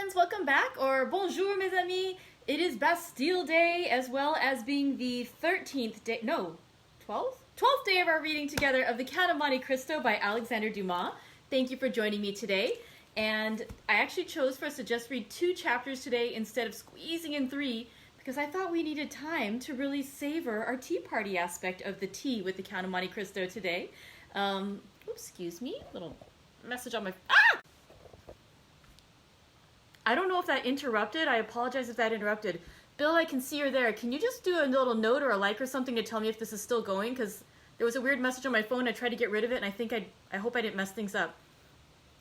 friends, welcome back, or bonjour mes amis. It is Bastille Day, as well as being the 13th day, no, 12th? 12th day of our reading together of the Count of Monte Cristo by Alexandre Dumas. Thank you for joining me today. And I actually chose for us to just read 2 chapters today instead of squeezing in 3, because I thought we needed time to really savor our tea party aspect of the tea with the Count of Monte Cristo today. Oops, excuse me, little message on my... Ah! I don't know if that interrupted. I apologize if that interrupted. Bill, I can see you're there. Can you just do a little note or a like or something to tell me if this is still going? Because there was a weird message on my phone. I tried to get rid of it, and I hope I didn't mess things up.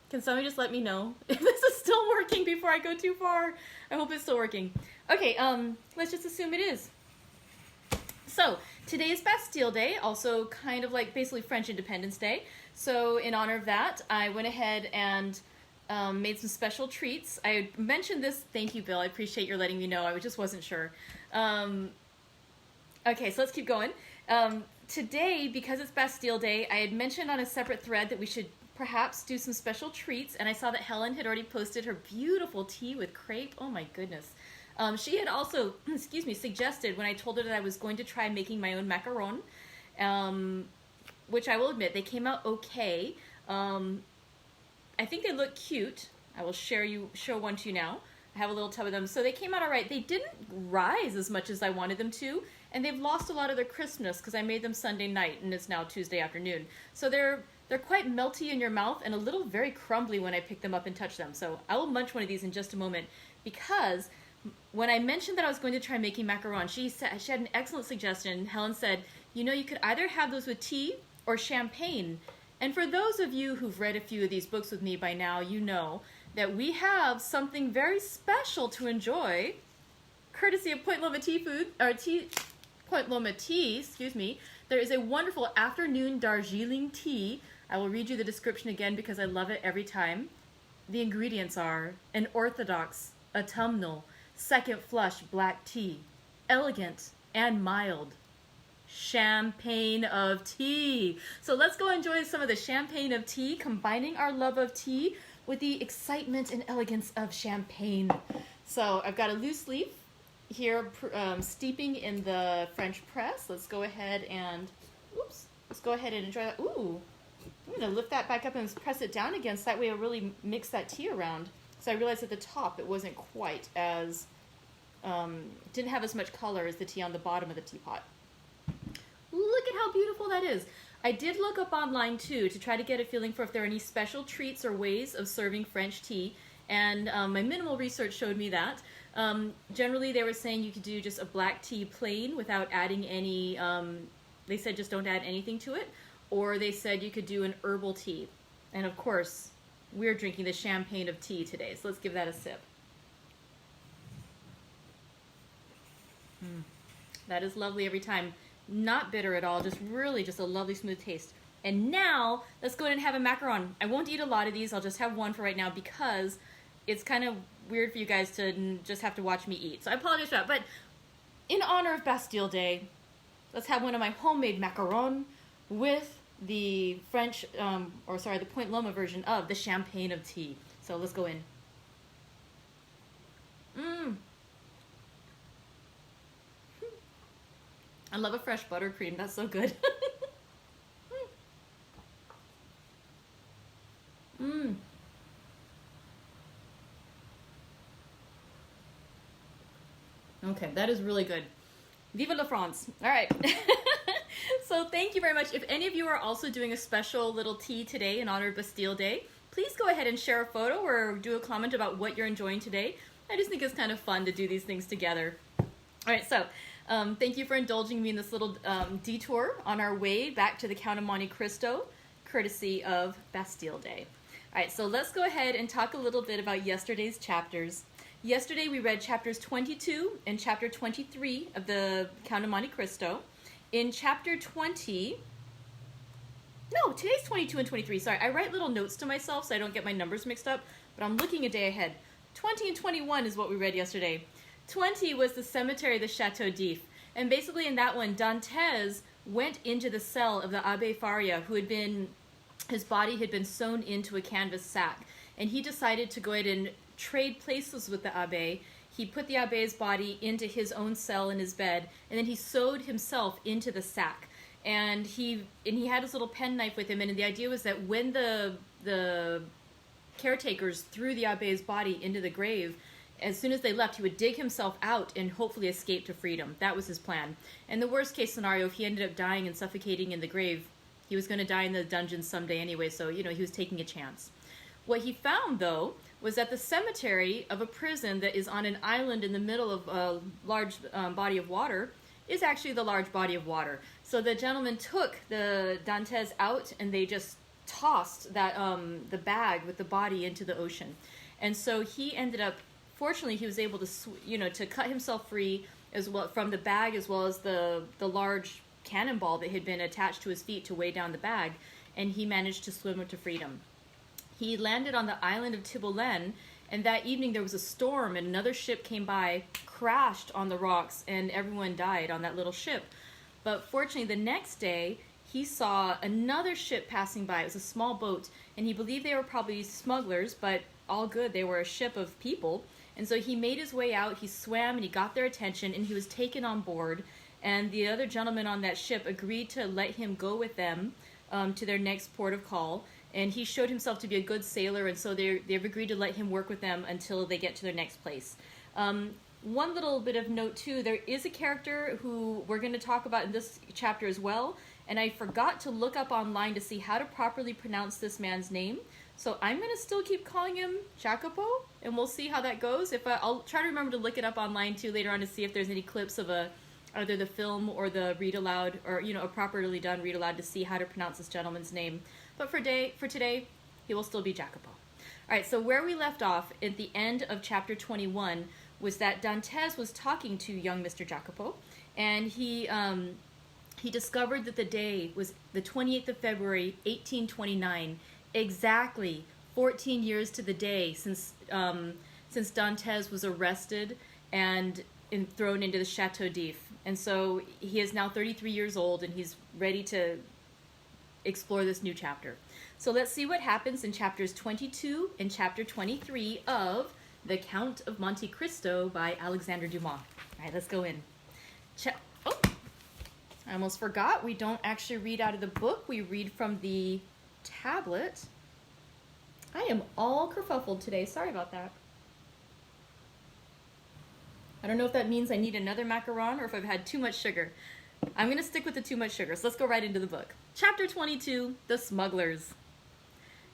Can somebody just let me know if this is still working before I go too far? I hope it's still working. Okay, let's just assume it is. So, today is Bastille Day, also kind of like basically French Independence Day. So, in honor of that, I went ahead and made some special treats. I mentioned this, thank you Bill, I appreciate your letting me know, I just wasn't sure. Okay, so let's keep going. Today, because it's Bastille Day, I had mentioned on a separate thread that we should perhaps do some special treats, and I saw that Helen had already posted her beautiful tea with crepe. Oh my goodness. She had also, excuse me, suggested when I told her that I was going to try making my own macaron, which I will admit, they came out okay. I think they look cute. I will show one to you now. I have a little tub of them. So they came out all right. They didn't rise as much as I wanted them to, and they've lost a lot of their crispness because I made them Sunday night and it's now Tuesday afternoon. So they're quite melty in your mouth and a little very crumbly when I pick them up and touch them. So I will munch one of these in just a moment, because when I mentioned that I was going to try making macaron, she had an excellent suggestion. Helen said, you know, you could either have those with tea or champagne. And for those of you who've read a few of these books with me by now, you know that we have something very special to enjoy, courtesy of Point Loma Tea Point Loma Tea, excuse me. There is a wonderful afternoon Darjeeling tea. I will read you the description again because I love it every time. The ingredients are an orthodox, autumnal, second flush black tea, elegant and mild. Champagne of tea. So let's go enjoy some of the champagne of tea, combining our love of tea with the excitement and elegance of champagne. So I've got a loose leaf here steeping in the French press. Let's go ahead and, enjoy that. Ooh, I'm gonna lift that back up and press it down again so that way I'll really mix that tea around. So I realized at the top it wasn't quite as, didn't have as much color as the tea on the bottom of the teapot. Look at how beautiful that is. I did look up online too to try to get a feeling for if there are any special treats or ways of serving French tea, and my minimal research showed me that. Generally they were saying you could do just a black tea plain without adding any, they said just don't add anything to it, or they said you could do an herbal tea. And of course, we're drinking the champagne of tea today, so let's give that a sip. That is lovely every time. Not bitter at all, just a lovely smooth taste. And now, let's go ahead and have a macaron. I won't eat a lot of these, I'll just have one for right now because it's kind of weird for you guys to just have to watch me eat. So I apologize for that, but in honor of Bastille Day, let's have one of my homemade macaron with the French, the Point Loma version of the champagne of tea. So let's go in. I love a fresh buttercream, that's so good. Okay, that is really good. Vive la France. All right. So thank you very much. If any of you are also doing a special little tea today in honor of Bastille Day, please go ahead and share a photo or do a comment about what you're enjoying today. I just think it's kind of fun to do these things together. All right, so thank you for indulging me in this little detour on our way back to the Count of Monte Cristo, courtesy of Bastille Day. All right, so let's go ahead and talk a little bit about yesterday's chapters. Yesterday we read chapters 22 and chapter 23 of the Count of Monte Cristo. In chapter 20, no, today's 22 and 23, sorry. I write little notes to myself so I don't get my numbers mixed up, but I'm looking a day ahead. 20 and 21 is what we read yesterday. 20 was the cemetery of the Chateau d'If, and basically in that one, Dantes went into the cell of the Abbé Faria, who had been, his body had been sewn into a canvas sack, and he decided to go ahead and trade places with the Abbé. He put the Abbé's body into his own cell in his bed, and then he sewed himself into the sack. And he had his little penknife with him, and the idea was that when the caretakers threw the Abbé's body into the grave, as soon as they left, he would dig himself out and hopefully escape to freedom. That was his plan. And the worst case scenario, if he ended up dying and suffocating in the grave, he was going to die in the dungeon someday anyway, so, he was taking a chance. What he found, though, was that the cemetery of a prison that is on an island in the middle of a large body of water is actually the large body of water. So the gentleman took the Dantes out, and they just tossed that the bag with the body into the ocean. And so he ended up, fortunately, he was able to, to cut himself free as well from the bag, as well as the large cannonball that had been attached to his feet to weigh down the bag, and he managed to swim to freedom. He landed on the island of Tiboulen, and that evening there was a storm, and another ship came by, crashed on the rocks, and everyone died on that little ship. But fortunately, the next day, he saw another ship passing by. It was a small boat, and he believed they were probably smugglers, but all good. They were a ship of people. And so he made his way out, he swam, and he got their attention, and he was taken on board. And the other gentlemen on that ship agreed to let him go with them to their next port of call. And he showed himself to be a good sailor, and so they've agreed to let him work with them until they get to their next place. One little bit of note, too, there is a character who we're going to talk about in this chapter as well, and I forgot to look up online to see how to properly pronounce this man's name. So I'm going to still keep calling him Jacopo, and we'll see how that goes. I'll try to remember to look it up online, too, later on to see if there's any clips of either the film or the read aloud, or, a properly done read aloud to see how to pronounce this gentleman's name. But for today, he will still be Jacopo. All right, so where we left off at the end of chapter 21 was that Dantes was talking to young Mr. Jacopo, and he discovered that the day was the 28th of February, 1829, exactly 14 years to the day since Dantes was arrested and thrown into the Chateau d'If. And so he is now 33 years old, and he's ready to explore this new chapter. So let's see what happens in chapters 22 and chapter 23 of The Count of Monte Cristo by Alexandre Dumas. All right, let's go in. I almost forgot. We don't actually read out of the book. We read from the tablet. I am all kerfuffled today. Sorry about that. I don't know if that means I need another macaron or if I've had too much sugar. I'm going to stick with the too much sugar, so let's go right into the book. Chapter 22, The Smugglers.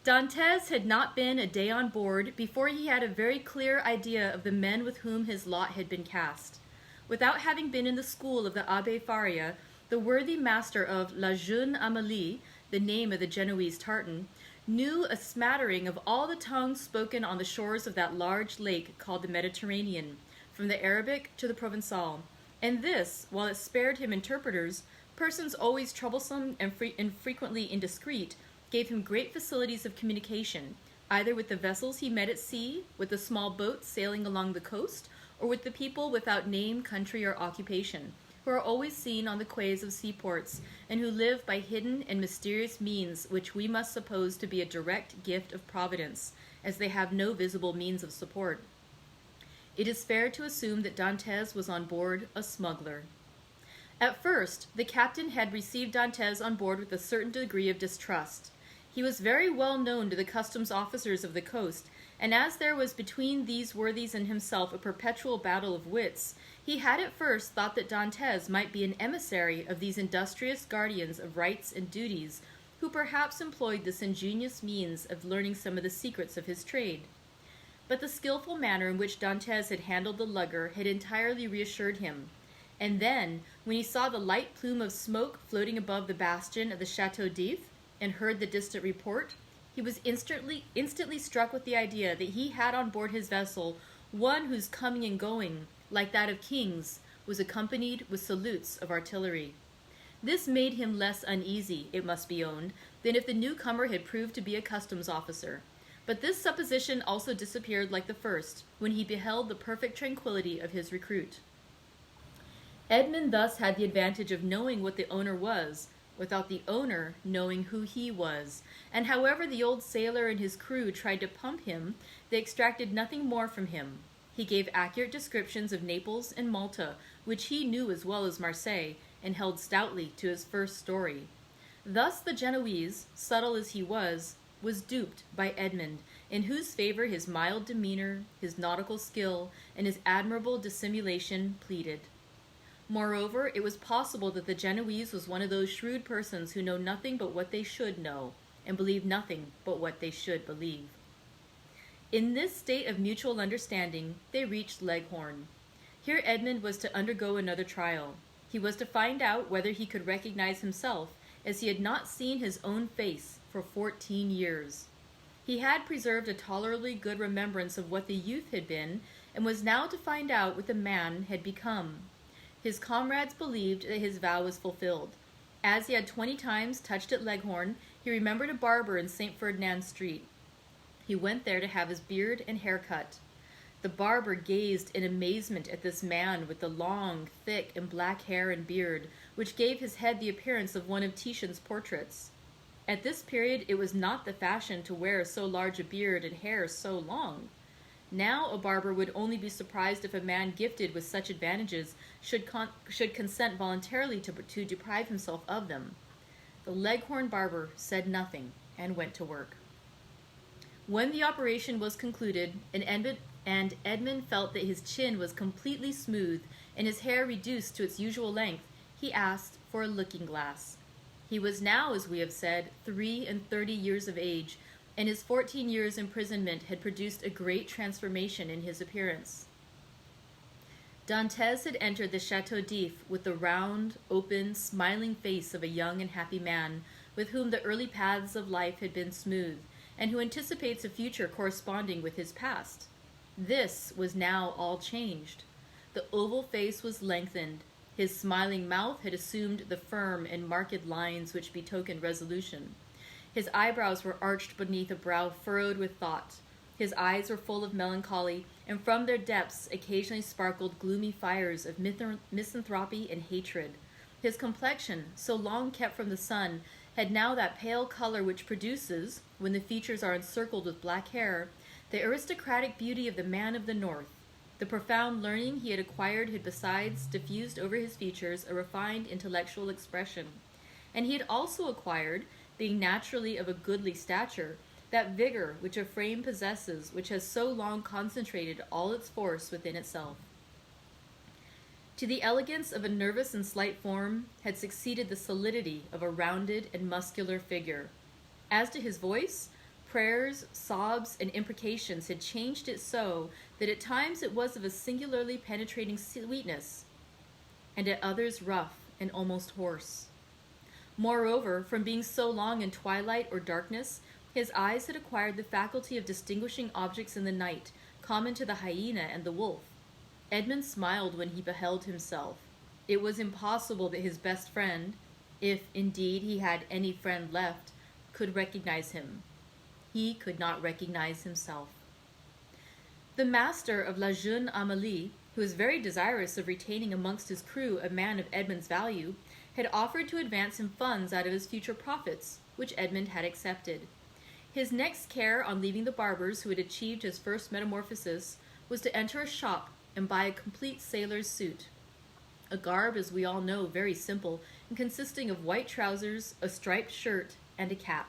Dantes had not been a day on board before he had a very clear idea of the men with whom his lot had been cast. Without having been in the school of the Abbé Faria, the worthy master of La Jeune Amélie, the name of the Genoese tartan, knew a smattering of all the tongues spoken on the shores of that large lake called the Mediterranean, from the Arabic to the Provençal. And this, while it spared him interpreters, persons always troublesome and frequently indiscreet, gave him great facilities of communication, either with the vessels he met at sea, with the small boats sailing along the coast, or with the people without name, country, or occupation, who are always seen on the quays of seaports, and who live by hidden and mysterious means which we must suppose to be a direct gift of Providence, as they have no visible means of support. It is fair to assume that Dantes was on board a smuggler. At first, the captain had received Dantes on board with a certain degree of distrust. He was very well known to the customs officers of the coast, and as there was between these worthies and himself a perpetual battle of wits, he had at first thought that Dantes might be an emissary of these industrious guardians of rights and duties, who perhaps employed this ingenious means of learning some of the secrets of his trade. But the skillful manner in which Dantes had handled the lugger had entirely reassured him. And then, when he saw the light plume of smoke floating above the bastion of the Chateau d'If, and heard the distant report, he was instantly struck with the idea that he had on board his vessel one whose coming and going, like that of kings, was accompanied with salutes of artillery. This made him less uneasy, it must be owned, than if the newcomer had proved to be a customs officer. But this supposition also disappeared like the first, when he beheld the perfect tranquillity of his recruit. Edmund thus had the advantage of knowing what the owner was, without the owner knowing who he was, and however the old sailor and his crew tried to pump him, they extracted nothing more from him. He gave accurate descriptions of Naples and Malta, which he knew as well as Marseille, and held stoutly to his first story. Thus the Genoese, subtle as he was duped by Edmund, in whose favor his mild demeanor, his nautical skill, and his admirable dissimulation pleaded. Moreover, it was possible that the Genoese was one of those shrewd persons who know nothing but what they should know, and believe nothing but what they should believe. In this state of mutual understanding, they reached Leghorn. Here Edmund was to undergo another trial. He was to find out whether he could recognize himself, as he had not seen his own face for 14 years. He had preserved a tolerably good remembrance of what the youth had been, and was now to find out what the man had become. His comrades believed that his vow was fulfilled. As he had 20 times touched at Leghorn, he remembered a barber in St. Ferdinand Street. He went there to have his beard and hair cut. The barber gazed in amazement at this man with the long, thick, and black hair and beard, which gave his head the appearance of one of Titian's portraits. At this period it was not the fashion to wear so large a beard and hair so long. Now a barber would only be surprised if a man gifted with such advantages should consent voluntarily to deprive himself of them. The Leghorn barber said nothing and went to work. When the operation was concluded, and Edmund felt that his chin was completely smooth and his hair reduced to its usual length, he asked for a looking-glass. He was now, as we have said, 33 years of age, and his 14 years' imprisonment had produced a great transformation in his appearance. Dantès had entered the Chateau d'If with the round, open, smiling face of a young and happy man, with whom the early paths of life had been smooth, and who anticipates a future corresponding with his past. This was now all changed. The oval face was lengthened. His smiling mouth had assumed the firm and marked lines which betokened resolution. His eyebrows were arched beneath a brow furrowed with thought. His eyes were full of melancholy, and from their depths occasionally sparkled gloomy fires of misanthropy and hatred. His complexion, so long kept from the sun, had now that pale color which produces, when the features are encircled with black hair, the aristocratic beauty of the man of the north. The profound learning he had acquired had besides diffused over his features a refined intellectual expression. And he had also acquired, being naturally of a goodly stature, that vigor which a frame possesses, which has so long concentrated all its force within itself. To the elegance of a nervous and slight form had succeeded the solidity of a rounded and muscular figure. As to his voice, prayers, sobs, and imprecations had changed it so that at times it was of a singularly penetrating sweetness, and at others rough and almost hoarse. Moreover, from being so long in twilight or darkness, his eyes had acquired the faculty of distinguishing objects in the night, common to the hyena and the wolf. Edmund smiled when he beheld himself. It was impossible that his best friend, if indeed he had any friend left, could recognize him. He could not recognize himself. The master of La Jeune Amélie, who was very desirous of retaining amongst his crew a man of Edmund's value, had offered to advance him funds out of his future profits, which Edmund had accepted. His next care on leaving the barber's who had achieved his first metamorphosis was to enter a shop and buy a complete sailor's suit. A garb, as we all know, very simple, and consisting of white trousers, a striped shirt, and a cap.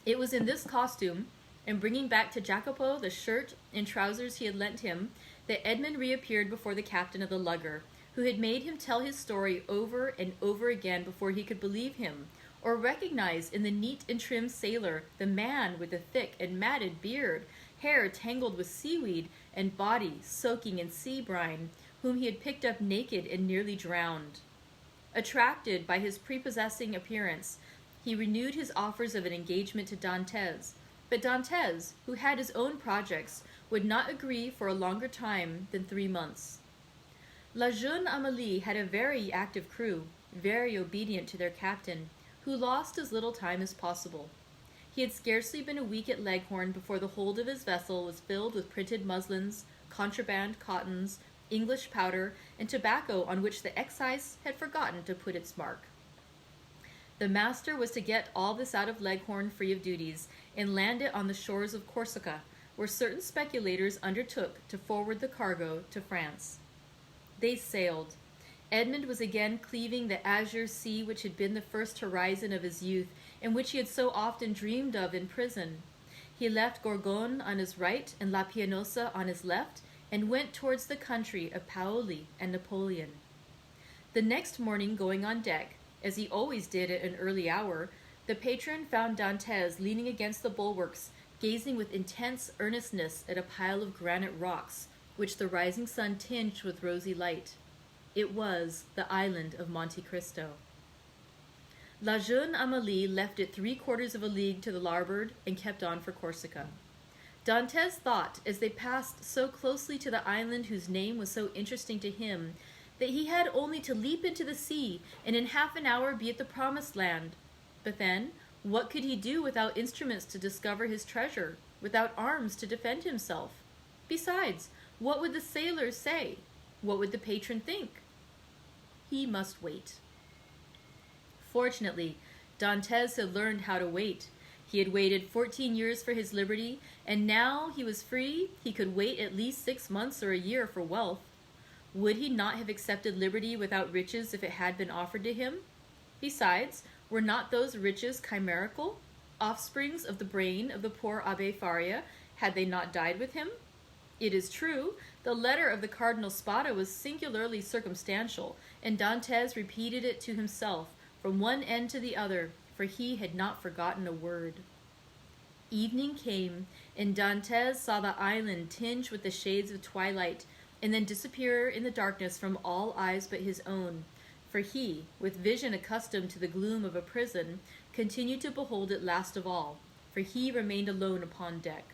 It was in this costume, and bringing back to Jacopo the shirt and trousers he had lent him, that Edmund reappeared before the captain of the lugger, who had made him tell his story over and over again before he could believe him, or recognize in the neat and trim sailor the man with the thick and matted beard, hair tangled with seaweed, and body soaking in sea brine, whom he had picked up naked and nearly drowned. Attracted by his prepossessing appearance, he renewed his offers of an engagement to Dantès, but Dantès, who had his own projects, would not agree for a longer time than 3 months. La Jeune Amélie had a very active crew, very obedient to their captain, who lost as little time as possible. He had scarcely been a week at Leghorn before the hold of his vessel was filled with printed muslins, contraband cottons, English powder, and tobacco on which the excise had forgotten to put its mark. The master was to get all this out of Leghorn free of duties, and land it on the shores of Corsica, where certain speculators undertook to forward the cargo to France. They sailed. Edmund was again cleaving the azure sea which had been the first horizon of his youth, and which he had so often dreamed of in prison. He left Gorgone on his right and La Pianosa on his left, and went towards the country of Paoli and Napoleon. The next morning, going on deck, as he always did at an early hour, the patron found Dantès leaning against the bulwarks, gazing with intense earnestness at a pile of granite rocks, which the rising sun tinged with rosy light. It was the island of Monte Cristo. La jeune Amélie left it 3/4 of a league to the larboard and kept on for Corsica. Dantès thought, as they passed so closely to the island whose name was so interesting to him, that he had only to leap into the sea and in half an hour be at the promised land. But then, what could he do without instruments to discover his treasure, without arms to defend himself? Besides, what would the sailors say? What would the patron think? He must wait. Fortunately, Dantès had learned how to wait. He had waited 14 years for his liberty, and now he was free, he could wait at least 6 months or a year for wealth. Would he not have accepted liberty without riches if it had been offered to him? Besides, were not those riches chimerical, offsprings of the brain of the poor Abbé Faria, had they not died with him? It is true, the letter of the Cardinal Spada was singularly circumstantial, and Dantès repeated it to himself, from one end to the other, for he had not forgotten a word. Evening came, and Dantès saw the island tinged with the shades of twilight, and then disappear in the darkness from all eyes but his own, for he, with vision accustomed to the gloom of a prison, continued to behold it last of all, for he remained alone upon deck.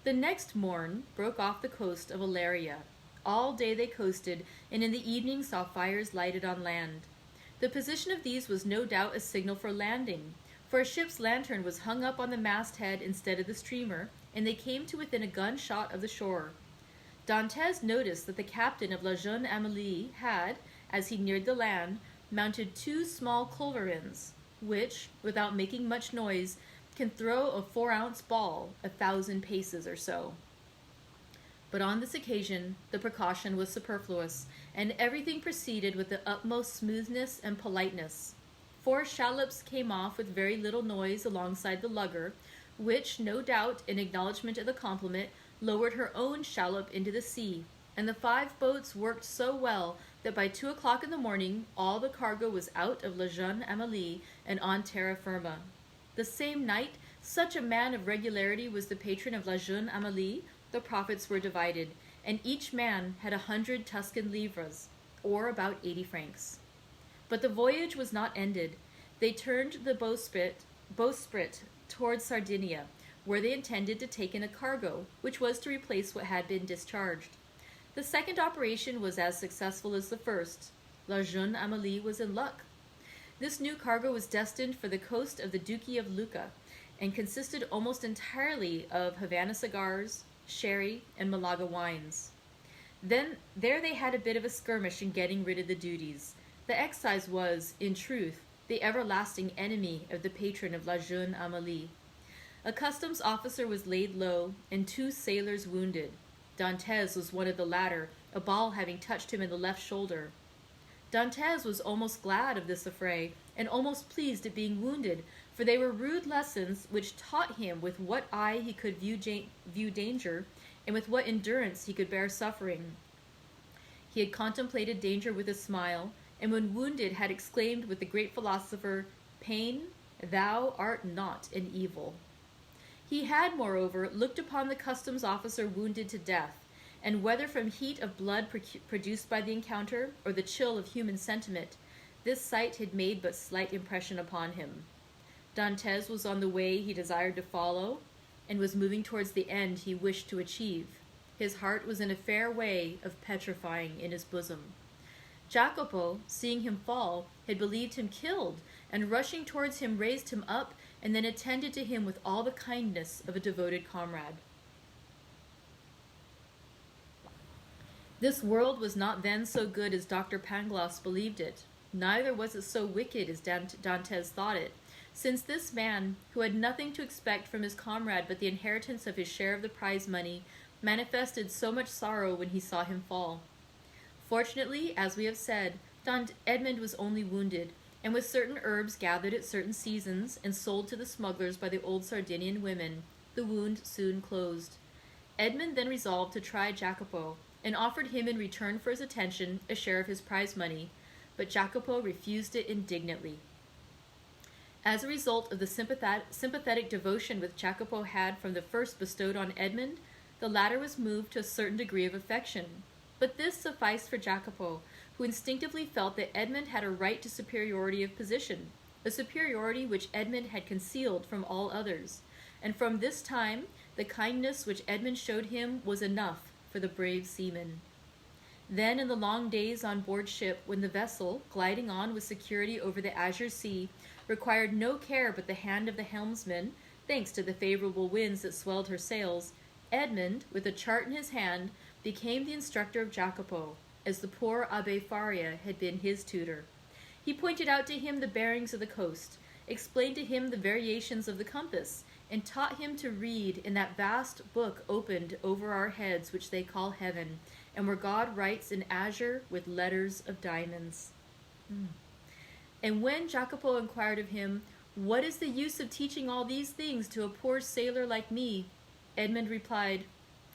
The next morn broke off the coast of Ilaria. All day they coasted, and in the evening saw fires lighted on land. The position of these was no doubt a signal for landing, for a ship's lantern was hung up on the masthead instead of the streamer, and they came to within a gunshot of the shore. Dantès noticed that the captain of La Jeune Amélie had, as he neared the land, mounted 2 small culverins, which, without making much noise, can throw a 4-ounce ball 1,000 paces or so. But on this occasion the precaution was superfluous, and everything proceeded with the utmost smoothness and politeness. 4 shallops came off with very little noise alongside the lugger, which, no doubt in acknowledgment of the compliment, lowered her own shallop into the sea, and the 5 boats worked so well that by 2 o'clock in the morning all the cargo was out of La Jeune Amélie and on terra firma. The same night, such a man of regularity was the patron of La Jeune Amélie, the profits were divided, and each man had 100 Tuscan livres, or about 80 francs. But the voyage was not ended. They turned the bowsprit towards Sardinia, where they intended to take in a cargo, which was to replace what had been discharged. The second operation was as successful as the first. La Jeune Amélie was in luck. This new cargo was destined for the coast of the Duchy of Lucca, and consisted almost entirely of Havana cigars, sherry, and Malaga wines. Then there they had a bit of a skirmish in getting rid of the duties. The excise was, in truth, the everlasting enemy of the patron of La Jeune Amélie. A customs officer was laid low, and 2 sailors wounded. Dantès was one of the latter, a ball having touched him in the left shoulder. Dantès was almost glad of this affray, and almost pleased at being wounded, for they were rude lessons which taught him with what eye he could view danger, and with what endurance he could bear suffering. He had contemplated danger with a smile, and when wounded had exclaimed with the great philosopher, "Pain, thou art not an evil." He had, moreover, looked upon the customs officer wounded to death, and whether from heat of blood produced by the encounter, or the chill of human sentiment, this sight had made but slight impression upon him. Dantès was on the way he desired to follow, and was moving towards the end he wished to achieve. His heart was in a fair way of petrifying in his bosom. Jacopo, seeing him fall, had believed him killed, and rushing towards him raised him up, and then attended to him with all the kindness of a devoted comrade. This world was not then so good as Dr. Pangloss believed it. Neither was it so wicked as Dantes thought it, since this man, who had nothing to expect from his comrade but the inheritance of his share of the prize money, manifested so much sorrow when he saw him fall. Fortunately, as we have said, Edmund was only wounded, and with certain herbs gathered at certain seasons and sold to the smugglers by the old Sardinian women, the wound soon closed. Edmund then resolved to try Jacopo, and offered him in return for his attention a share of his prize money, but Jacopo refused it indignantly. As a result of the sympathetic devotion which Jacopo had from the first bestowed on Edmund, the latter was moved to a certain degree of affection. But this sufficed for Jacopo, who instinctively felt that Edmund had a right to superiority of position, a superiority which Edmund had concealed from all others, and from this time the kindness which Edmund showed him was enough for the brave seaman. Then in the long days on board ship, when the vessel, gliding on with security over the azure sea, required no care but the hand of the helmsman, thanks to the favorable winds that swelled her sails, Edmund, with a chart in his hand, became the instructor of Jacopo, as the poor Abbe Faria had been his tutor. He pointed out to him the bearings of the coast, explained to him the variations of the compass, and taught him to read in that vast book opened over our heads which they call heaven, and where God writes in azure with letters of diamonds. And when Jacopo inquired of him, "What is the use of teaching all these things to a poor sailor like me?" Edmund replied,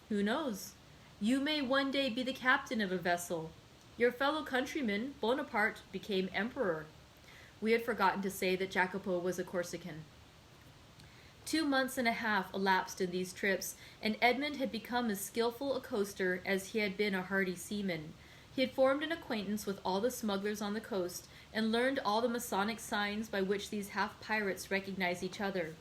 "Who knows? You may one day be the captain of a vessel. Your fellow countryman, Bonaparte, became emperor." We had forgotten to say that Jacopo was a Corsican. 2 months and a half elapsed in these trips, and Edmund had become as skillful a coaster as he had been a hardy seaman. He had formed an acquaintance with all the smugglers on the coast, and learned all the Masonic signs by which these half-pirates recognize each other.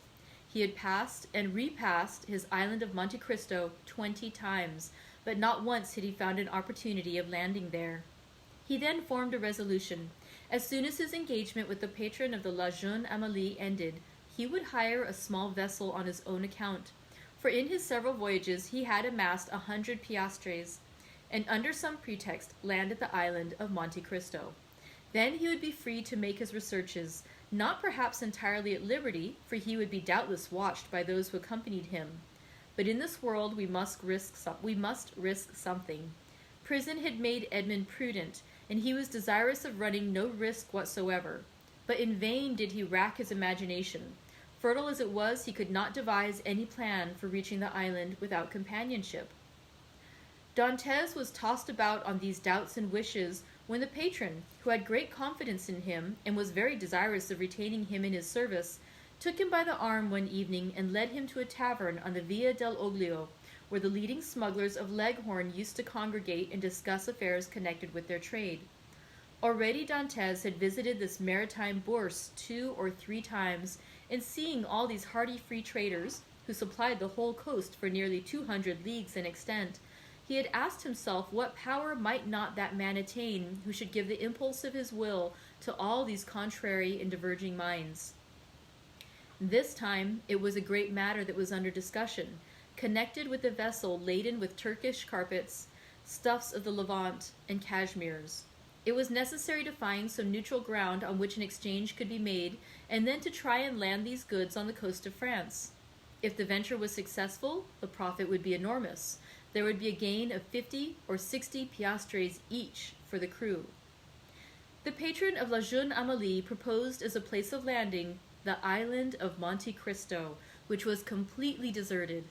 He had passed and repassed his island of Monte Cristo 20 times, but not once had he found an opportunity of landing there. He then formed a resolution. As soon as his engagement with the patron of the La Jeune Amélie ended, he would hire a small vessel on his own account, for in his several voyages he had amassed 100 piastres, and under some pretext land at the island of Monte Cristo. Then he would be free to make his researches, not perhaps entirely at liberty, for he would be doubtless watched by those who accompanied him. But in this world we must risk something. Prison had made Edmund prudent, and he was desirous of running no risk whatsoever. But in vain did he rack his imagination. Fertile as it was, he could not devise any plan for reaching the island without companionship. Dantes was tossed about on these doubts and wishes when the patron, who had great confidence in him and was very desirous of retaining him in his service, took him by the arm one evening and led him to a tavern on the Via del Oglio, where the leading smugglers of Leghorn used to congregate and discuss affairs connected with their trade. Already Dantes had visited this maritime bourse 2 or 3 times, and seeing all these hardy free traders, who supplied the whole coast for nearly 200 leagues in extent, he had asked himself what power might not that man attain who should give the impulse of his will to all these contrary and diverging minds. This time it was a great matter that was under discussion, connected with a vessel laden with Turkish carpets, stuffs of the Levant, and cashmeres. It was necessary to find some neutral ground on which an exchange could be made, and then to try and land these goods on the coast of France. If the venture was successful, the profit would be enormous. There would be a gain of 50 or 60 piastres each for the crew. The patron of La Jeune Amélie proposed as a place of landing the island of Monte Cristo, which was completely deserted,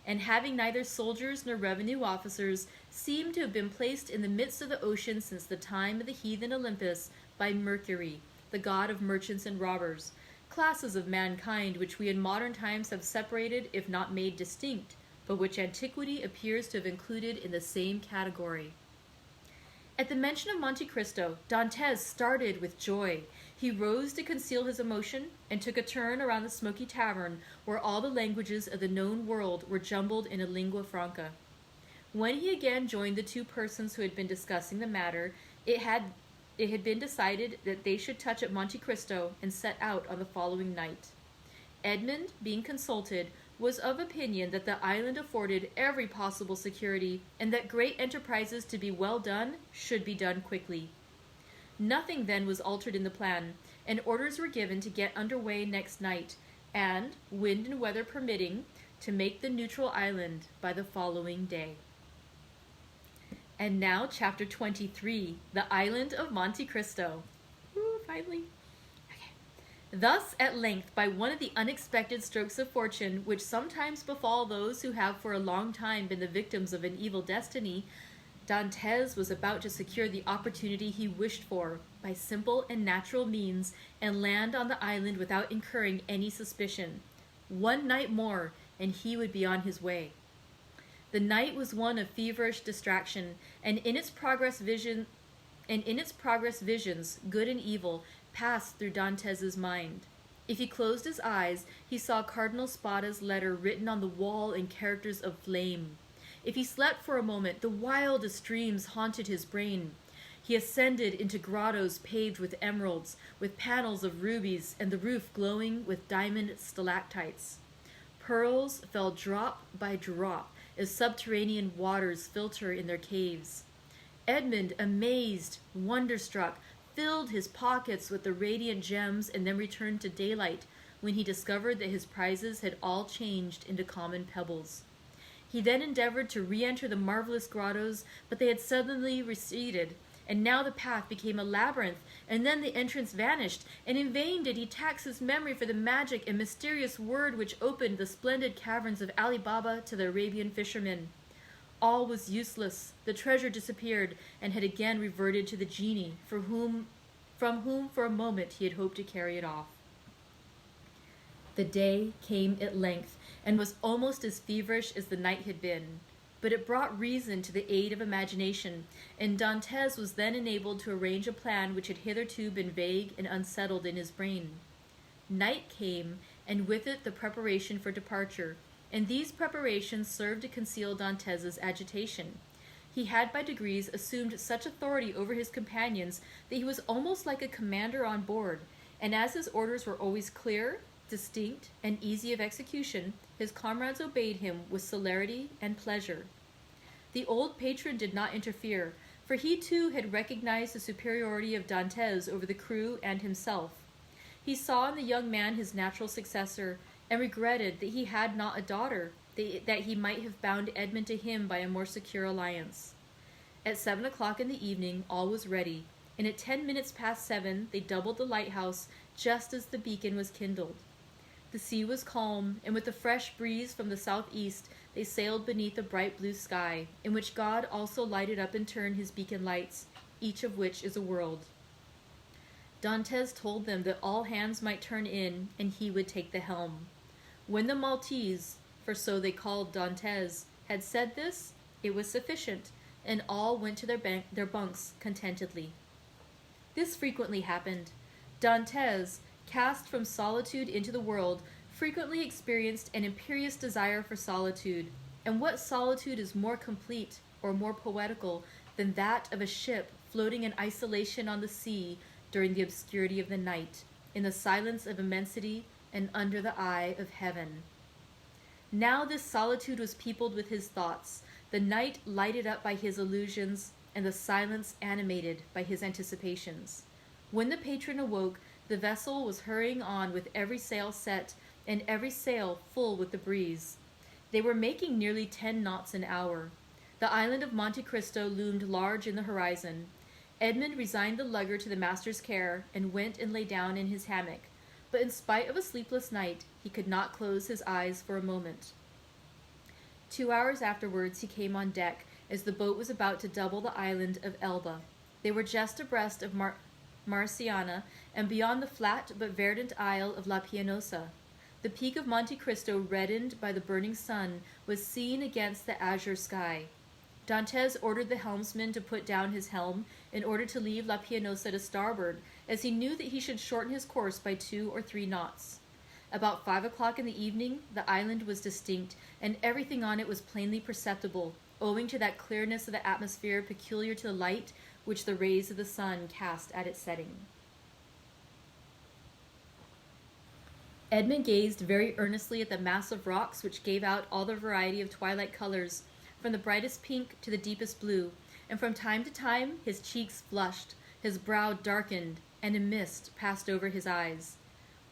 and having neither soldiers nor revenue officers, seemed to have been placed in the midst of the ocean since the time of the heathen Olympus by Mercury, the god of merchants and robbers, classes of mankind which we in modern times have separated if not made distinct, but which antiquity appears to have included in the same category. At the mention of Monte Cristo, Dantes started with joy. He rose to conceal his emotion and took a turn around the smoky tavern where all the languages of the known world were jumbled in a lingua franca. When he again joined the 2 persons who had been discussing the matter, it had been decided that they should touch at Monte Cristo and set out on the following night. Edmund, being consulted, was of opinion that the island afforded every possible security, and that great enterprises to be well done should be done quickly. Nothing then was altered in the plan, and orders were given to get under way next night, and, wind and weather permitting, to make the neutral island by the following day. And now, chapter 23, the island of Monte Cristo. Woo, finally. Thus, at length, by one of the unexpected strokes of fortune, which sometimes befall those who have for a long time been the victims of an evil destiny, Dantes was about to secure the opportunity he wished for, by simple and natural means, and land on the island without incurring any suspicion. One night more, and he would be on his way. The night was one of feverish distraction, and in its progress visions, good and evil, passed through Dantes's mind. If he closed his eyes, he saw Cardinal Spada's letter written on the wall in characters of flame. If he slept for a moment, the wildest dreams haunted his brain. He ascended into grottos paved with emeralds, with panels of rubies, and the roof glowing with diamond stalactites. Pearls fell drop by drop as subterranean waters filter in their caves. Edmund, amazed, wonderstruck, filled his pockets with the radiant gems and then returned to daylight when he discovered that his prizes had all changed into common pebbles. He then endeavored to re-enter the marvelous grottos, but they had suddenly receded, and now the path became a labyrinth, and then the entrance vanished, and in vain did he tax his memory for the magic and mysterious word which opened the splendid caverns of Ali Baba to the Arabian fishermen. All was useless. The treasure disappeared, and had again reverted to the genie, from whom for a moment he had hoped to carry it off. The day came at length, and was almost as feverish as the night had been. But it brought reason to the aid of imagination, and Dantes was then enabled to arrange a plan which had hitherto been vague and unsettled in his brain. Night came, and with it the preparation for departure, and these preparations served to conceal Dantes's agitation. He had by degrees assumed such authority over his companions that he was almost like a commander on board, and as his orders were always clear, distinct, and easy of execution, his comrades obeyed him with celerity and pleasure. The old patron did not interfere, for he too had recognized the superiority of Dantes over the crew and himself. He saw in the young man his natural successor, and regretted that he had not a daughter, that he might have bound Edmund to him by a more secure alliance. At 7 o'clock in the evening all was ready, and at 10 minutes past 7 they doubled the lighthouse just as the beacon was kindled. The sea was calm, and with a fresh breeze from the southeast they sailed beneath a bright blue sky, in which God also lighted up in turn his beacon lights, each of which is a world. Dantes told them that all hands might turn in, and he would take the helm. When the Maltese, for so they called Dantes, had said this, it was sufficient, and all went to their bunks contentedly. This frequently happened. Dantes, cast from solitude into the world, frequently experienced an imperious desire for solitude, and what solitude is more complete or more poetical than that of a ship floating in isolation on the sea during the obscurity of the night, in the silence of immensity and under the eye of heaven. Now this solitude was peopled with his thoughts, the night lighted up by his illusions, and the silence animated by his anticipations. When the patron awoke, the vessel was hurrying on with every sail set, and every sail full with the breeze. They were making nearly 10 knots an hour. The island of Monte Cristo loomed large in the horizon. Edmund resigned the lugger to the master's care, and went and lay down in his hammock. But in spite of a sleepless night, he could not close his eyes for a moment. 2 hours afterwards he came on deck, as the boat was about to double the island of Elba. They were just abreast of Marciana, and beyond the flat but verdant isle of La Pianosa. The peak of Monte Cristo, reddened by the burning sun, was seen against the azure sky. Dantes ordered the helmsman to put down his helm in order to leave La Pianosa to starboard, as he knew that he should shorten his course by 2 or 3 knots. About 5 o'clock in the evening, the island was distinct, and everything on it was plainly perceptible, owing to that clearness of the atmosphere peculiar to the light which the rays of the sun cast at its setting. Edmund gazed very earnestly at the mass of rocks which gave out all the variety of twilight colors, from the brightest pink to the deepest blue, and from time to time his cheeks flushed, his brow darkened, and a mist passed over his eyes.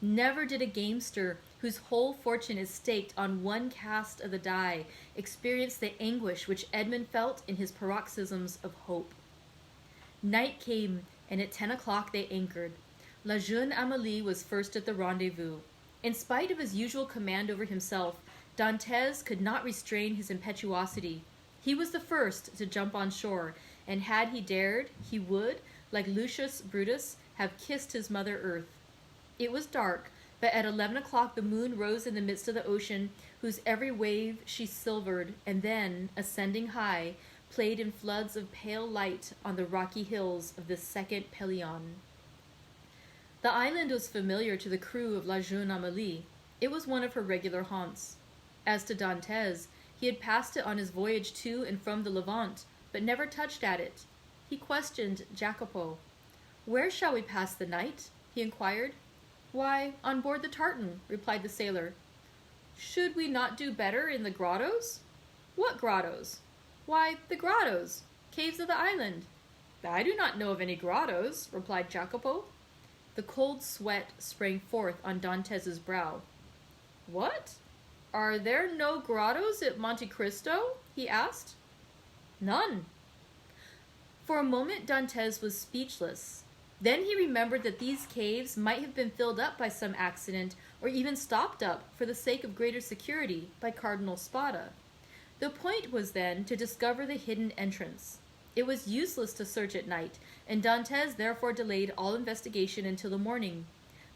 Never did a gamester whose whole fortune is staked on one cast of the die experience the anguish which Edmund felt in his paroxysms of hope. Night came, and at 10 o'clock they anchored. La jeune Amélie was first at the rendezvous. In spite of his usual command over himself, Dantès could not restrain his impetuosity. He was the first to jump on shore, and had he dared, he would, like Lucius Brutus, have kissed his mother earth. It was dark, but at 11 o'clock the moon rose in the midst of the ocean, whose every wave she silvered, and then, ascending high, played in floods of pale light on the rocky hills of the second Pelion. The island was familiar to the crew of La Jeune Amélie. It was one of her regular haunts. As to Dantès, he had passed it on his voyage to and from the Levant, but never touched at it. He questioned Jacopo. "Where shall we pass the night?" he inquired. "Why, on board the tartan," replied the sailor. "Should we not do better in the grottos?" "What grottos?" "Why, the grottos, caves of the island." "I do not know of any grottos," replied Jacopo. The cold sweat sprang forth on Dantès' brow. "What? Are there no grottos at Monte Cristo?" he asked. "None." For a moment Dantès was speechless. Then he remembered that these caves might have been filled up by some accident, or even stopped up, for the sake of greater security, by Cardinal Spada. The point was then to discover the hidden entrance. It was useless to search at night, and Dantès therefore delayed all investigation until the morning.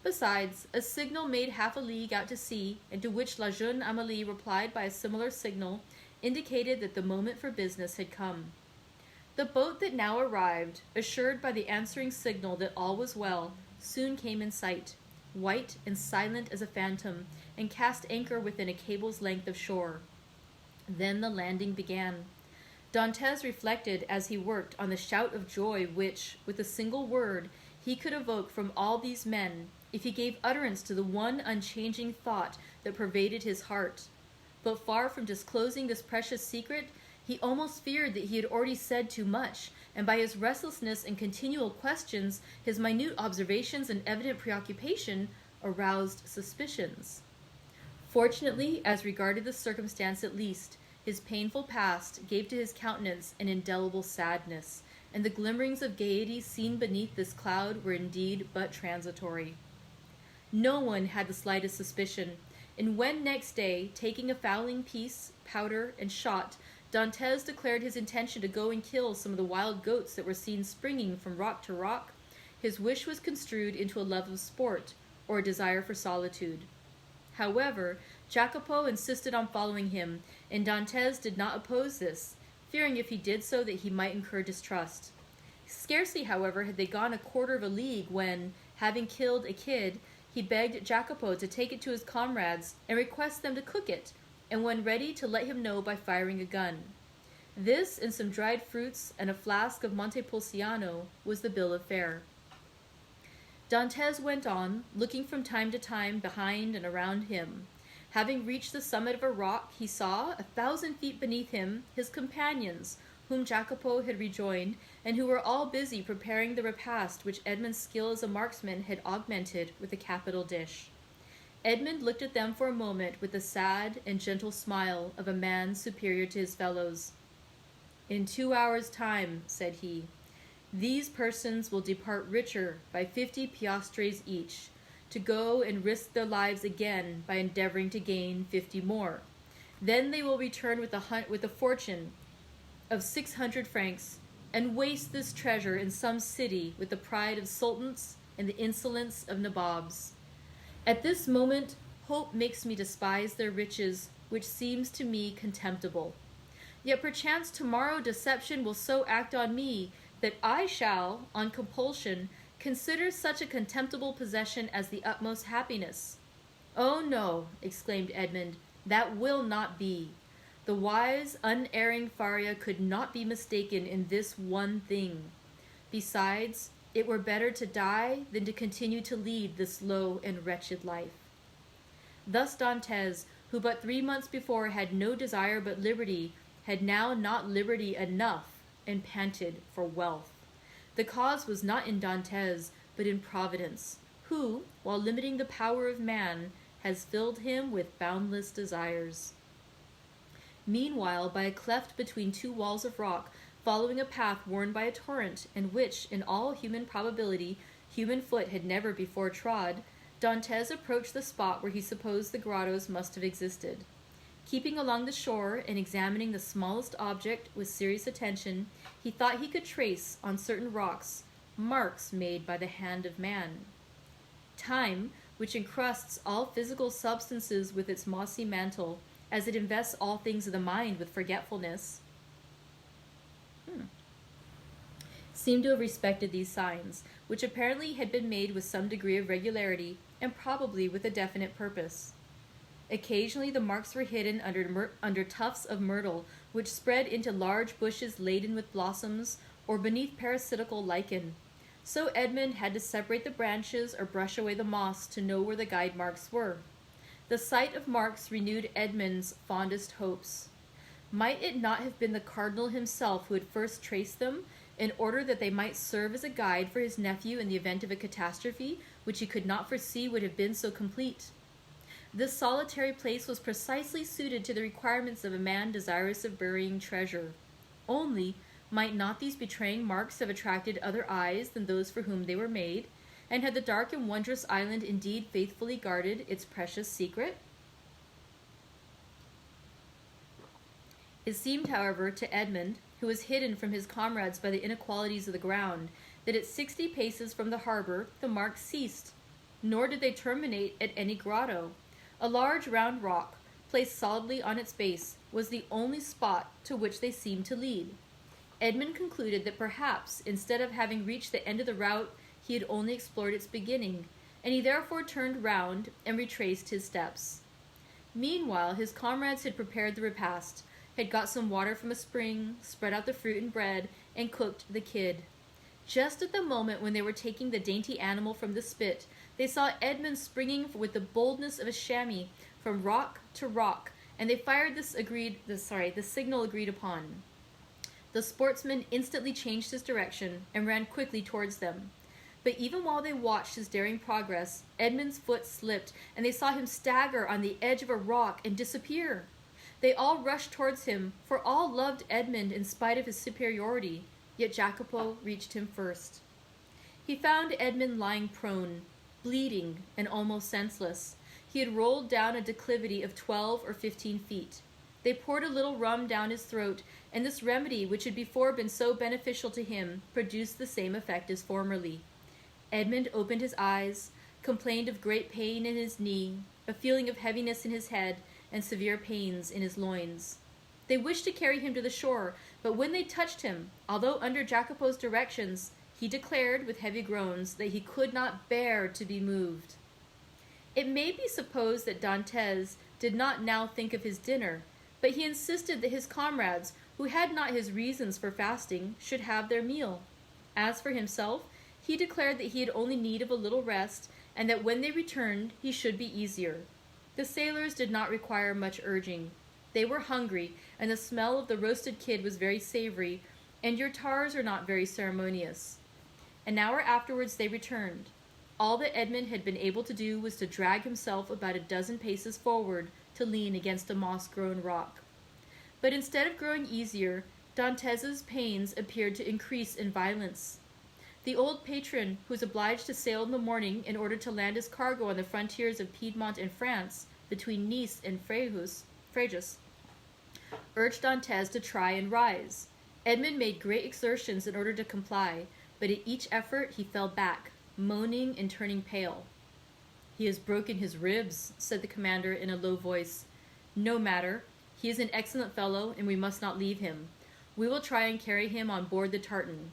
Besides, a signal made half a league out to sea, and to which La Jeune Amélie replied by a similar signal, indicated that the moment for business had come. The boat that now arrived, assured by the answering signal that all was well, soon came in sight, white and silent as a phantom, and cast anchor within a cable's length of shore. Then the landing began. Dantès reflected as he worked on the shout of joy which, with a single word, he could evoke from all these men, if he gave utterance to the one unchanging thought that pervaded his heart. But far from disclosing this precious secret, he almost feared that he had already said too much, and by his restlessness and continual questions, his minute observations and evident preoccupation, aroused suspicions. Fortunately, as regarded the circumstance at least, his painful past gave to his countenance an indelible sadness, and the glimmerings of gaiety seen beneath this cloud were indeed but transitory. No one had the slightest suspicion, and when next day, taking a fowling piece, powder, and shot, Dantès declared his intention to go and kill some of the wild goats that were seen springing from rock to rock, his wish was construed into a love of sport, or a desire for solitude. However, Jacopo insisted on following him, and Dantès did not oppose this, fearing if he did so that he might incur distrust. Scarcely, however, had they gone a quarter of a league when, having killed a kid, he begged Jacopo to take it to his comrades and request them to cook it, and when ready to let him know by firing a gun. This, and some dried fruits and a flask of Montepulciano, was the bill of fare. Dantès went on, looking from time to time behind and around him. Having reached the summit of a rock, he saw, 1,000 feet beneath him, his companions, whom Jacopo had rejoined, and who were all busy preparing the repast which Edmund's skill as a marksman had augmented with a capital dish. Edmund looked at them for a moment with the sad and gentle smile of a man superior to his fellows. "In 2 hours' time," said he, "these persons will depart richer by 50 piastres each, to go and risk their lives again by endeavoring to gain 50 more. Then they will return with a fortune of 600 francs, and waste this treasure in some city with the pride of sultans and the insolence of nabobs. At this moment, hope makes me despise their riches, which seems to me contemptible. Yet perchance tomorrow deception will so act on me that I shall, on compulsion, consider such a contemptible possession as the utmost happiness." "Oh no," exclaimed Edmund, "that will not be. The wise, unerring Faria could not be mistaken in this one thing. Besides, it were better to die than to continue to lead this low and wretched life." Thus Dantes, who but 3 months before had no desire but liberty, had now not liberty enough, and panted for wealth. The cause was not in Dantes, but in Providence, who, while limiting the power of man, has filled him with boundless desires. Meanwhile, by a cleft between two walls of rock, following a path worn by a torrent, and which, in all human probability, human foot had never before trod, Dantes approached the spot where he supposed the grottos must have existed. Keeping along the shore and examining the smallest object with serious attention, he thought he could trace, on certain rocks, marks made by the hand of man. Time, which encrusts all physical substances with its mossy mantle, as it invests all things of the mind with forgetfulness, seemed to have respected these signs, which apparently had been made with some degree of regularity, and probably with a definite purpose. Occasionally the marks were hidden under tufts of myrtle, which spread into large bushes laden with blossoms, or beneath parasitical lichen. So Edmund had to separate the branches or brush away the moss to know where the guide marks were. The sight of marks renewed Edmund's fondest hopes. Might it not have been the cardinal himself who had first traced them, in order that they might serve as a guide for his nephew in the event of a catastrophe, which he could not foresee would have been so complete? This solitary place was precisely suited to the requirements of a man desirous of burying treasure. Only, might not these betraying marks have attracted other eyes than those for whom they were made, and had the dark and wondrous island indeed faithfully guarded its precious secret? It seemed, however, to Edmund, who was hidden from his comrades by the inequalities of the ground, that at 60 paces from the harbor the marks ceased, nor did they terminate at any grotto. A large round rock, placed solidly on its base, was the only spot to which they seemed to lead. Edmund concluded that perhaps, instead of having reached the end of the route, he had only explored its beginning, and he therefore turned round and retraced his steps. Meanwhile, his comrades had prepared the repast, had got some water from a spring, spread out the fruit and bread, and cooked the kid. Just at the moment when they were taking the dainty animal from the spit, they saw Edmund springing with the boldness of a chamois from rock to rock, and they fired the signal agreed upon. The sportsman instantly changed his direction and ran quickly towards them. But even while they watched his daring progress, Edmund's foot slipped, and they saw him stagger on the edge of a rock and disappear. They all rushed towards him, for all loved Edmund in spite of his superiority, yet Jacopo reached him first. He found Edmund lying prone, bleeding and almost senseless. He had rolled down a declivity of 12 or 15 feet. They poured a little rum down his throat, and this remedy, which had before been so beneficial to him, produced the same effect as formerly. Edmund opened his eyes, complained of great pain in his knee, a feeling of heaviness in his head, and severe pains in his loins. They wished to carry him to the shore, but when they touched him, although under Jacopo's directions, he declared with heavy groans that he could not bear to be moved. It may be supposed that Dantes did not now think of his dinner, but he insisted that his comrades, who had not his reasons for fasting, should have their meal. As for himself, he declared that he had only need of a little rest, and that when they returned he should be easier. The sailors did not require much urging. They were hungry, and the smell of the roasted kid was very savory, and your tars are not very ceremonious. An hour afterwards they returned. All that Edmund had been able to do was to drag himself about a dozen paces forward to lean against a moss-grown rock. But instead of growing easier, Dantes's pains appeared to increase in violence. The old patron, who was obliged to sail in the morning in order to land his cargo on the frontiers of Piedmont and France, between Nice and Fréjus, urged Dantes to try and rise. Edmund made great exertions in order to comply, but at each effort he fell back, moaning and turning pale. "He has broken his ribs," said the commander in a low voice. "No matter. He is an excellent fellow, and we must not leave him. We will try and carry him on board the tartan."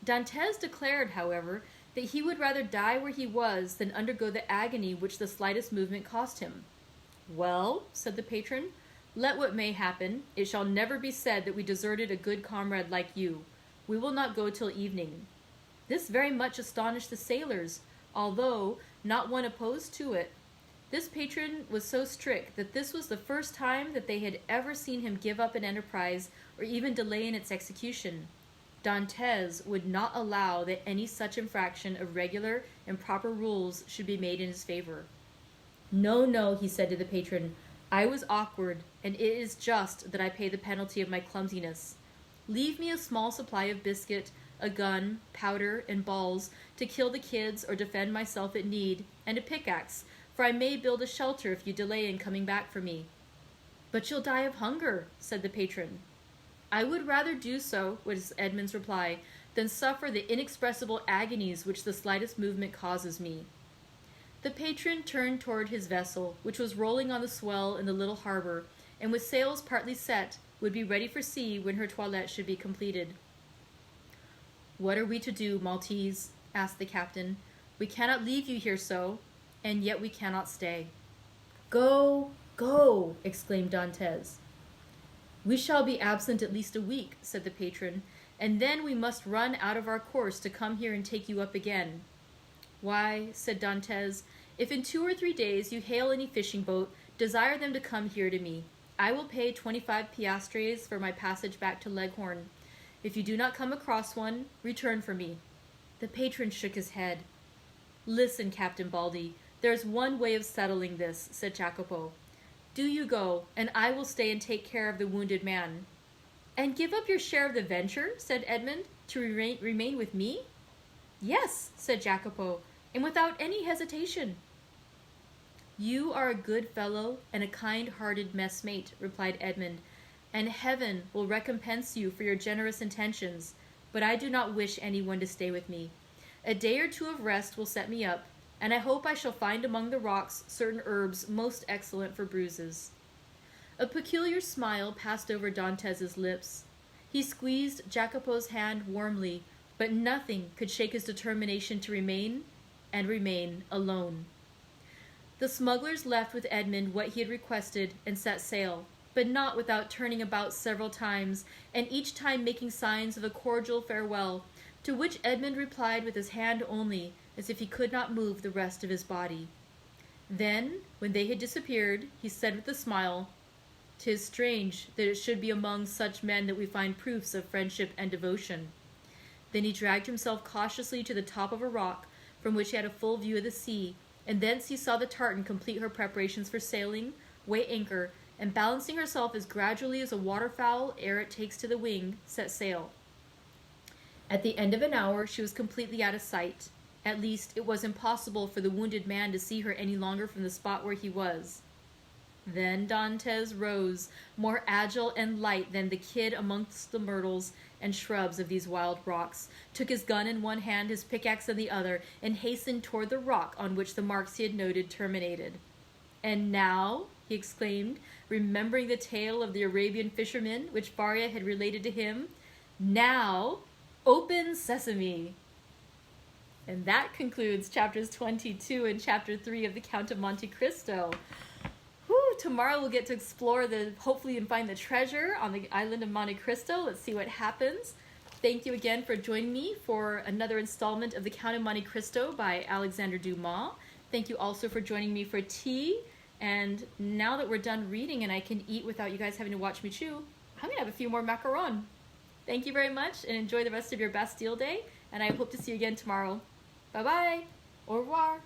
Dantes declared, however, that he would rather die where he was than undergo the agony which the slightest movement cost him. "Well," said the patron, "let what may happen, it shall never be said that we deserted a good comrade like you. We will not go till evening." This very much astonished the sailors, although not one opposed to it. This patron was so strict that this was the first time that they had ever seen him give up an enterprise or even delay in its execution. Dantes would not allow that any such infraction of regular and proper rules should be made in his favor. No, no, he said to the patron, I was awkward, and it is just that I pay the penalty of my clumsiness. Leave me a small supply of biscuit, a gun, powder, and balls to kill the kids or defend myself at need, and a pickaxe, for I may build a shelter if you delay in coming back for me. But you'll die of hunger, said the patron. I would rather do so, was Edmund's reply, than suffer the inexpressible agonies which the slightest movement causes me. The patron turned toward his vessel, which was rolling on the swell in the little harbor, and with sails partly set, would be ready for sea when her toilette should be completed. What are we to do, Maltese? Asked the captain. We cannot leave you here so, and yet we cannot stay. Go, go, exclaimed Dantes. We shall be absent at least a week, said the patron, and then we must run out of our course to come here and take you up again. Why, said Dantes, if in 2 or 3 days you hail any fishing boat, desire them to come here to me. I will pay 25 piastres for my passage back to Leghorn. If you do not come across one, return for me. The patron shook his head. Listen, Captain Baldy, there is one way of settling this, said Jacopo. Do you go, and I will stay and take care of the wounded man. And give up your share of the venture, said Edmund, to remain with me? Yes, said Jacopo, and without any hesitation. You are a good fellow and a kind-hearted messmate, replied Edmund, and heaven will recompense you for your generous intentions, but I do not wish anyone to stay with me. A day or 2 of rest will set me up, and I hope I shall find among the rocks certain herbs most excellent for bruises. A peculiar smile passed over Dantes's lips. He squeezed Jacopo's hand warmly, but nothing could shake his determination to remain, and remain alone. The smugglers left with Edmund what he had requested and set sail, but not without turning about several times, and each time making signs of a cordial farewell, to which Edmund replied with his hand only, as if he could not move the rest of his body. Then, when they had disappeared, he said with a smile, "'Tis strange that it should be among such men that we find proofs of friendship and devotion." Then he dragged himself cautiously to the top of a rock, from which he had a full view of the sea, and thence he saw the tartan complete her preparations for sailing, weigh anchor, and balancing herself as gradually as a waterfowl ere it takes to the wing, set sail. At the end of an hour she was completely out of sight. At least, it was impossible for the wounded man to see her any longer from the spot where he was. Then Dantes rose, more agile and light than the kid amongst the myrtles and shrubs of these wild rocks, took his gun in one hand, his pickaxe in the other, and hastened toward the rock on which the marks he had noted terminated. "And now," he exclaimed, remembering the tale of the Arabian fisherman which Faria had related to him, "now, open sesame!" And that concludes chapters 22 and chapter 3 of the Count of Monte Cristo. Tomorrow we'll get to explore hopefully and find the treasure on the island of Monte Cristo. Let's see what happens. Thank you again for joining me for another installment of the Count of Monte Cristo by Alexandre Dumas. Thank you also for joining me for tea. And now that we're done reading and I can eat without you guys having to watch me chew, I'm going to have a few more macarons. Thank you very much and enjoy the rest of your Bastille Day. And I hope to see you again tomorrow. Bye-bye. Au revoir.